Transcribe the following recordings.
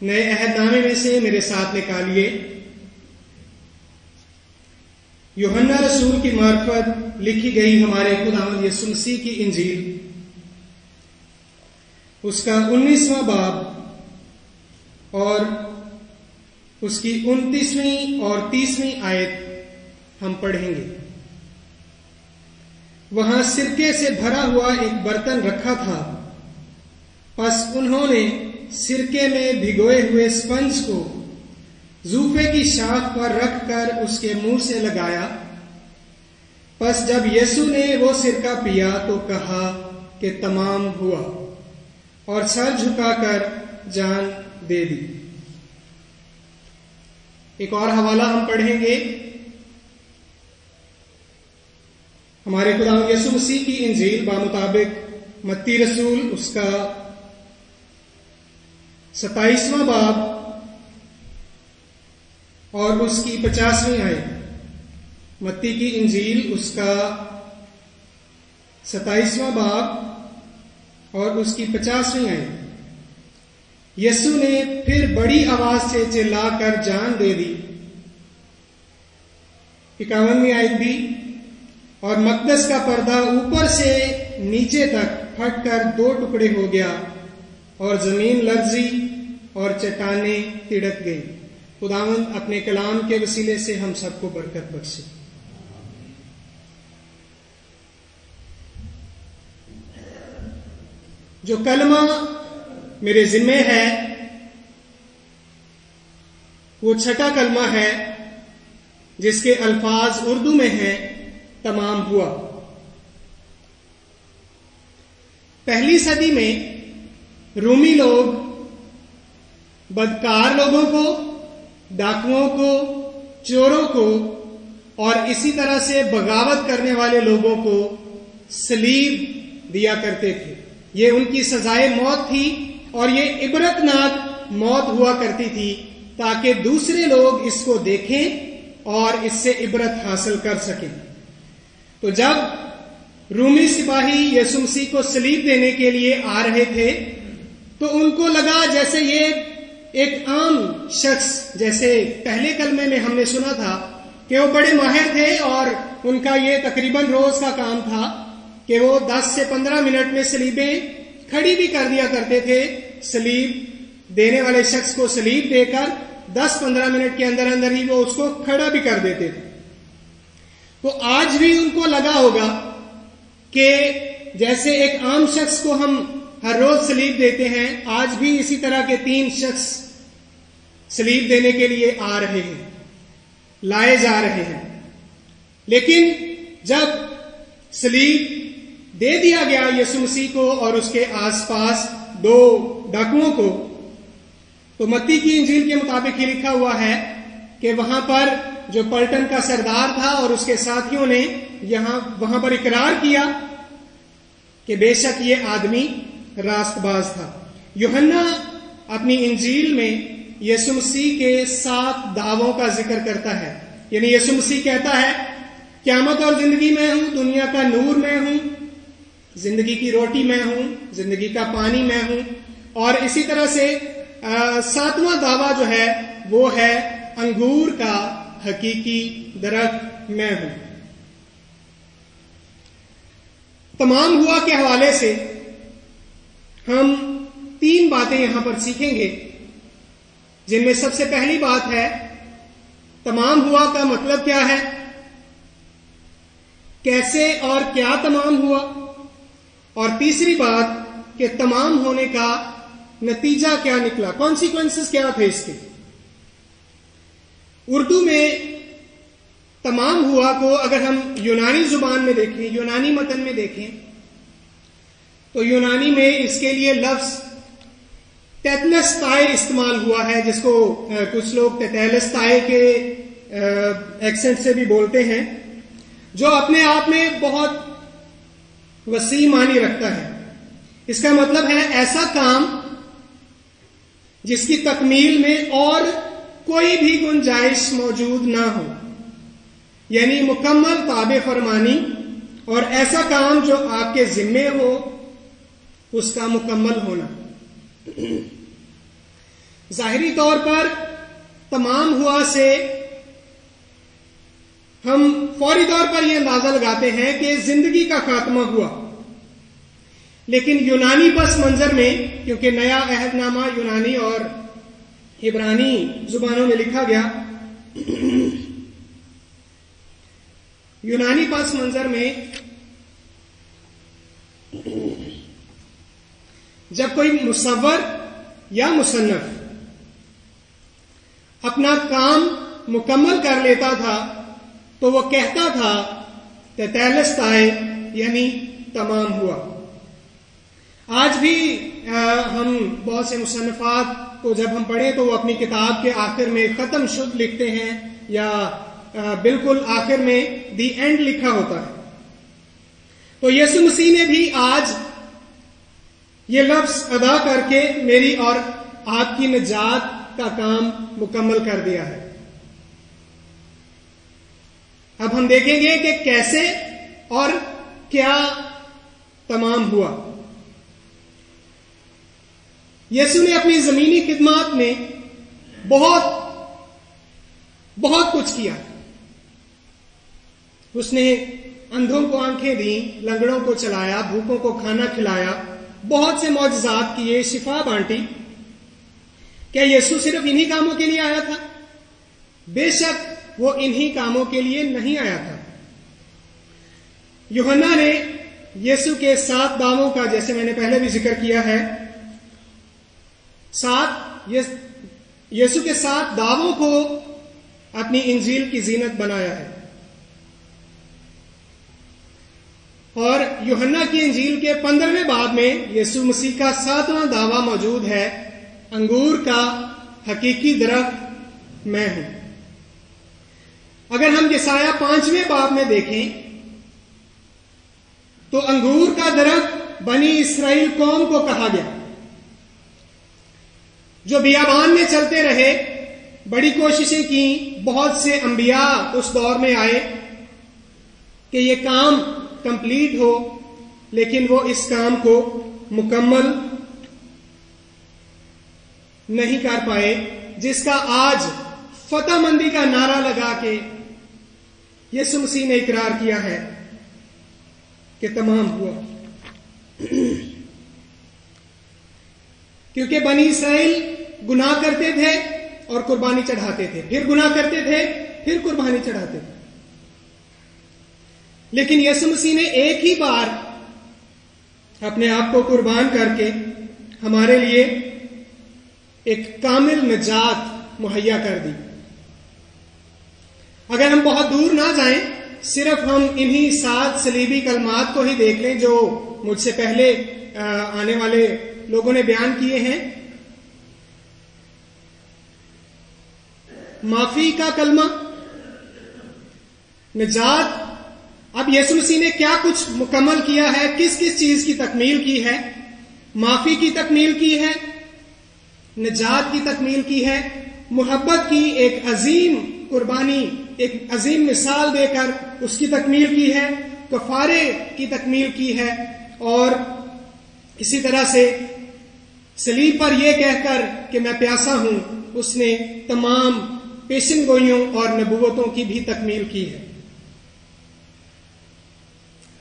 نئے عہد نامے میں سے میرے ساتھ نکالیے یوحنا رسول کی معرفت لکھی گئی ہمارے خداوند یسوع مسیح کی انجیل، اس کا 19واں باب اور اس کی 29ویں اور 30ویں آیت ہم پڑھیں گے۔ وہاں سرکے سے بھرا ہوا ایک برتن رکھا تھا، پس انہوں نے سرکے میں بھگوئے ہوئے اسپنج کو زوفے کی شاخ پر رکھ کر اس کے منہ سے لگایا۔ پس جب یسوع نے وہ سرکہ پیا تو کہا کہ تمام ہوا، اور سر جھکا کر جان دے دی۔ ایک اور حوالہ ہم پڑھیں گے، ہمارے خداوند یسوع مسیح کی انجیل بمطابق متی رسول، اس کا 27واں باب اور اس کی 50ویں آیت۔ متی کی انجیل، اس کا 27واں باب اور اس کی 50ویں آیت۔ یسوع نے پھر بڑی آواز سے چلا کر جان دے دی۔ 51ویں آیت بھی، اور مقدس کا پردہ اوپر سے نیچے تک پھٹ کر 2 ٹکڑے ہو گیا، اور زمین لرزی اور چٹانیں تڑک گئی۔ خداوند اپنے کلام کے وسیلے سے ہم سب کو برکت بخشے۔ جو کلمہ میرے ذمے ہے وہ چھٹا کلمہ ہے، جس کے الفاظ اردو میں ہیں تمام ہوا۔ پہلی صدی میں رومی لوگ بدکار لوگوں کو، ڈاکوؤں کو، چوروں کو اور اسی طرح سے بغاوت کرنے والے لوگوں کو صلیب دیا کرتے تھے۔ یہ ان کی سزائے موت تھی، اور یہ عبرتناک موت ہوا کرتی تھی تاکہ دوسرے لوگ اس کو دیکھیں اور اس سے عبرت حاصل کر سکیں۔ تو جب رومی سپاہی یسوع مسیح کو صلیب دینے کے لیے آ رہے تھے تو ان کو لگا جیسے یہ ایک عام شخص، جیسے پہلے کلمے میں ہم نے سنا تھا کہ وہ بڑے ماہر تھے اور ان کا یہ تقریباً روز کا کام تھا کہ وہ 10 سے 15 منٹ میں صلیبیں کھڑی بھی کر دیا کرتے تھے۔ صلیب دینے والے شخص کو صلیب دے کر 10-15 منٹ کے اندر اندر ہی وہ اس کو کھڑا بھی کر دیتے تھے۔ تو آج بھی ان کو لگا ہوگا کہ جیسے ایک عام شخص کو ہم ہر روز صلیب دیتے ہیں، آج بھی اسی طرح کے 3 شخص صلیب دینے کے لیے آ رہے ہیں، لائے جا رہے ہیں۔ لیکن جب صلیب دے دیا گیا یسوع مسیح کو اور اس کے آس پاس 2 ڈاکوؤں کو، تو متی کی انجیل کے مطابق یہ لکھا ہوا ہے کہ وہاں پر جو پلٹن کا سردار تھا اور اس کے ساتھیوں نے وہاں پر اقرار کیا کہ بے شک یہ آدمی راست باز تھا۔ یوحنا اپنی انجیل میں یسوع مسیح کے 7 دعووں کا ذکر کرتا ہے۔ یعنی یسوع مسیح کہتا ہے قیامت اور زندگی میں ہوں، دنیا کا نور میں ہوں، زندگی کی روٹی میں ہوں، زندگی کا پانی میں ہوں، اور اسی طرح سے 7واں دعویٰ جو ہے وہ ہے انگور کا حقیقی درخت میں ہوں۔ تمام ہوا کے حوالے سے ہم 3 باتیں یہاں پر سیکھیں گے، جن میں سب سے پہلی بات ہے تمام ہوا کا مطلب کیا ہے، کیسے اور کیا تمام ہوا، اور تیسری بات کہ تمام ہونے کا نتیجہ کیا نکلا، کانسیکوینسز کیا تھے اس کے۔ اردو میں تمام ہوا کو اگر ہم یونانی زبان میں دیکھیں، یونانی متن میں دیکھیں، تو یونانی میں اس کے لیے لفظ تیتلستائے استعمال ہوا ہے، جس کو کچھ لوگ تیتلستائے کے ایکسنٹ سے بھی بولتے ہیں، جو اپنے آپ میں بہت وسیع معنی رکھتا ہے۔ اس کا مطلب ہے ایسا کام جس کی تکمیل میں اور کوئی بھی گنجائش موجود نہ ہو، یعنی مکمل تابع فرمانی، اور ایسا کام جو آپ کے ذمے ہو اس کا مکمل ہونا۔ ظاہری طور پر تمام ہوا سے ہم فوری طور پر یہ اندازہ لگاتے ہیں کہ زندگی کا خاتمہ ہوا، لیکن یونانی پس منظر میں، کیونکہ نیا عہد نامہ یونانی اور عبرانی زبانوں میں لکھا گیا، یونانی پس منظر میں جب کوئی مصور یا مصنف اپنا کام مکمل کر لیتا تھا تو وہ کہتا تھا تیتیلستائے، یعنی تمام ہوا۔ آج بھی ہم بہت سے مصنفات کو جب ہم پڑھیں تو وہ اپنی کتاب کے آخر میں ختم شد لکھتے ہیں یا بالکل آخر میں دی اینڈ لکھا ہوتا ہے۔ تو یسوع مسیح نے بھی آج یہ لفظ ادا کر کے میری اور آپ کی نجات کا کام مکمل کر دیا ہے۔ اب ہم دیکھیں گے کہ کیسے اور کیا تمام ہوا۔ یسوع نے اپنی زمینی خدمات میں بہت کچھ کیا۔ اس نے اندھوں کو آنکھیں دیں، لنگڑوں کو چلایا، بھوکوں کو کھانا کھلایا، بہت سے معجزات کیے، شفا بانٹی۔ کیا یسوع صرف انہی کاموں کے لیے آیا تھا؟ بے شک وہ انہی کاموں کے لیے نہیں آیا تھا۔ یوحنا نے یسوع کے 7 دعووں کا، جیسے میں نے پہلے بھی ذکر کیا ہے، یسوع کے 7 دعووں کو اپنی انجیل کی زینت بنایا ہے۔ اور یوحنا کی انجیل کے 15ویں باب میں یسوع مسیح کا 7واں دعویٰ موجود ہے، انگور کا حقیقی درخت میں ہوں۔ اگر ہم یسایہ 5ویں باب میں دیکھیں تو انگور کا درخت بنی اسرائیل قوم کو کہا گیا، جو بیابان میں چلتے رہے، بڑی کوششیں کی، بہت سے انبیاء اس دور میں آئے کہ یہ کام کمپلیٹ ہو، لیکن وہ اس کام کو مکمل نہیں کر پائے، جس کا آج فتح مندی کا نعرہ لگا کے یسوع مسیح نے اقرار کیا ہے کہ تمام ہوا۔ کیونکہ بنی اسرائیل گناہ کرتے تھے اور قربانی چڑھاتے تھے، پھر گناہ کرتے تھے، پھر قربانی چڑھاتے تھے، لیکن یسوع مسیح نے ایک ہی بار اپنے آپ کو قربان کر کے ہمارے لیے ایک کامل نجات مہیا کر دی۔ اگر ہم بہت دور نہ جائیں، صرف ہم انہی 7 صلیبی کلمات کو ہی دیکھ لیں جو مجھ سے پہلے آنے والے لوگوں نے بیان کیے ہیں۔ معافی کا کلمہ، نجات۔ اب یسوع مسیح نے کیا کچھ مکمل کیا ہے، کس کس چیز کی تکمیل کی ہے؟ معافی کی تکمیل کی ہے، نجات کی تکمیل کی ہے، محبت کی ایک عظیم قربانی، ایک عظیم مثال دے کر اس کی تکمیل کی ہے، کفارے کی تکمیل کی ہے، اور اسی طرح سے صلیب پر یہ کہہ کر کہ میں پیاسا ہوں، اس نے تمام پیشن گوئیوں اور نبوتوں کی بھی تکمیل کی ہے۔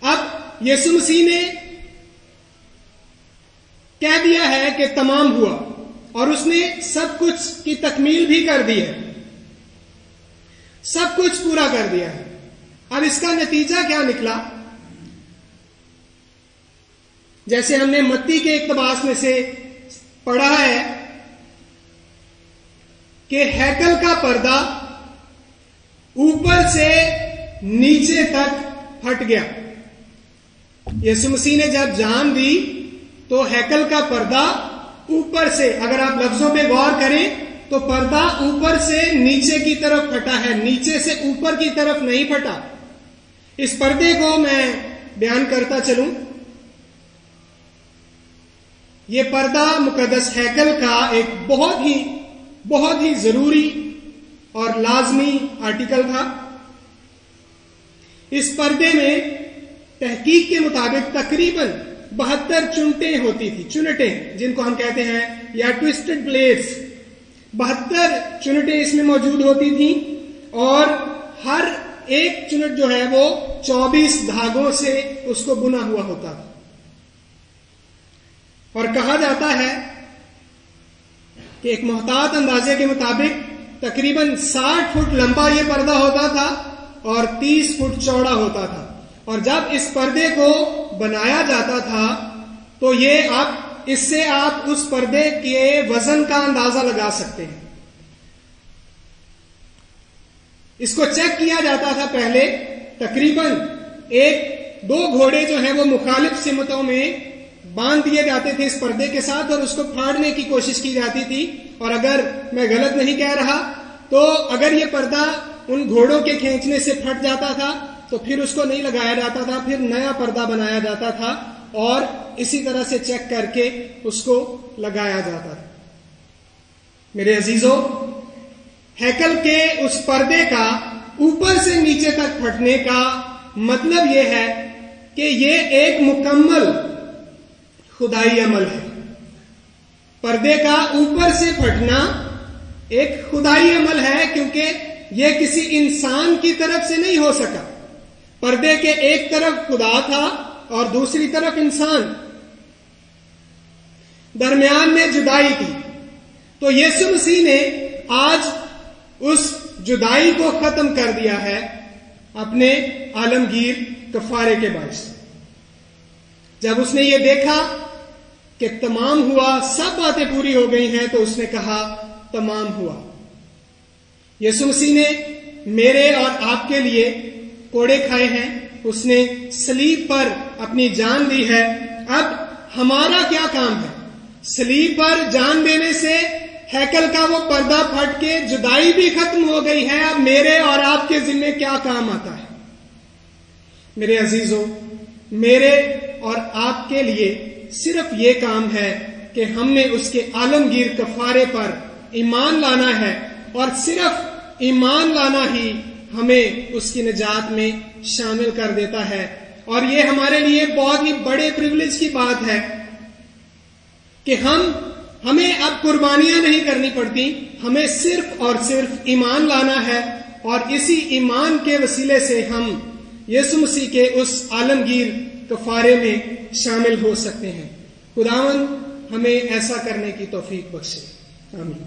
اب یسوع مسیح نے کہہ دیا ہے کہ تمام ہوا، اور اس نے سب کچھ کی تکمیل بھی کر دی ہے، سب کچھ پورا کر دیا ہے۔ اب اس کا نتیجہ کیا نکلا؟ جیسے ہم نے متی کے اقتباس میں سے پڑھا ہے کہ ہیکل کا پردہ اوپر سے نیچے تک پھٹ گیا۔ یسوع مسیح نے جب جان دی تو ہیکل کا پردہ اوپر سے، اگر آپ لفظوں پہ غور کریں تو پردہ اوپر سے نیچے کی طرف پھٹا ہے، نیچے سے اوپر کی طرف نہیں پھٹا۔ اس پردے کو میں بیان کرتا چلوں۔ یہ پردہ مقدس ہیکل کا ایک بہت ہی ضروری اور لازمی آرٹیکل تھا۔ اس پردے میں تحقیق کے مطابق تقریباً 72 چنٹیں ہوتی تھی، چنٹیں جن کو ہم کہتے ہیں، یا ٹوسٹڈ بلیڈز، 72 چنٹیں اس میں موجود ہوتی تھیں اور ہر ایک چنٹ جو ہے وہ 24 دھاگوں سے اس کو بنا ہوا ہوتا تھا. اور کہا جاتا ہے کہ ایک محتاط اندازے کے مطابق تقریباً 60 فٹ لمبا یہ پردہ ہوتا تھا اور 30 فٹ چوڑا ہوتا تھا. اور جب اس پردے کو بنایا جاتا تھا تو اس سے آپ اس پردے کے وزن کا اندازہ لگا سکتے ہیں. اس کو چیک کیا جاتا تھا پہلے. تقریباً 2 گھوڑے جو ہیں وہ مخالف سمتوں میں باندھ دیے جاتے تھے اس پردے کے ساتھ اور اس کو پھاڑنے کی کوشش کی جاتی تھی. اور اگر میں غلط نہیں کہہ رہا تو اگر یہ پردہ ان گھوڑوں کے کھینچنے سے پھٹ جاتا تھا تو پھر اس کو نہیں لگایا جاتا تھا, پھر نیا پردہ بنایا جاتا تھا اور اسی طرح سے چیک کر کے اس کو لگایا جاتا تھا. میرے عزیزوں, ہیکل کے اس پردے کا اوپر سے نیچے تک پھٹنے کا مطلب یہ ہے کہ یہ ایک مکمل خدائی عمل ہے. پردے کا اوپر سے پھٹنا ایک خدائی عمل ہے کیونکہ یہ کسی انسان کی طرف سے نہیں ہو سکا. پردے کے ایک طرف خدا تھا اور دوسری طرف انسان, درمیان میں جدائی تھی. تو یسوع مسیح نے آج اس جدائی کو ختم کر دیا ہے اپنے عالمگیر کفارے کے باعث. جب اس نے یہ دیکھا کہ تمام ہوا, سب باتیں پوری ہو گئی ہیں, تو اس نے کہا تمام ہوا. یسوع مسیح نے میرے اور آپ کے لیے کوڑے کھائے ہیں, اس نے صلیب پر اپنی جان دی ہے. اب ہمارا کیا کام ہے؟ صلیب پر جان دینے سے ہیکل کا وہ پردہ پھٹ کے جدائی بھی ختم ہو گئی ہے. اب میرے اور آپ کے ذمے کیا کام آتا ہے؟ میرے عزیزوں, میرے اور آپ کے لیے صرف یہ کام ہے کہ ہم نے اس کے عالمگیر کفارے پر ایمان لانا ہے, اور صرف ایمان لانا ہی ہمیں اس کی نجات میں شامل کر دیتا ہے. اور یہ ہمارے لیے بہت ہی بڑے پریولیج کی بات ہے کہ ہمیں اب قربانیاں نہیں کرنی پڑتی, ہمیں صرف اور صرف ایمان لانا ہے, اور اسی ایمان کے وسیلے سے ہم یسوع مسیح کے اس عالمگیر کفارے میں شامل ہو سکتے ہیں. خداوند ہمیں ایسا کرنے کی توفیق بخشے. آمین.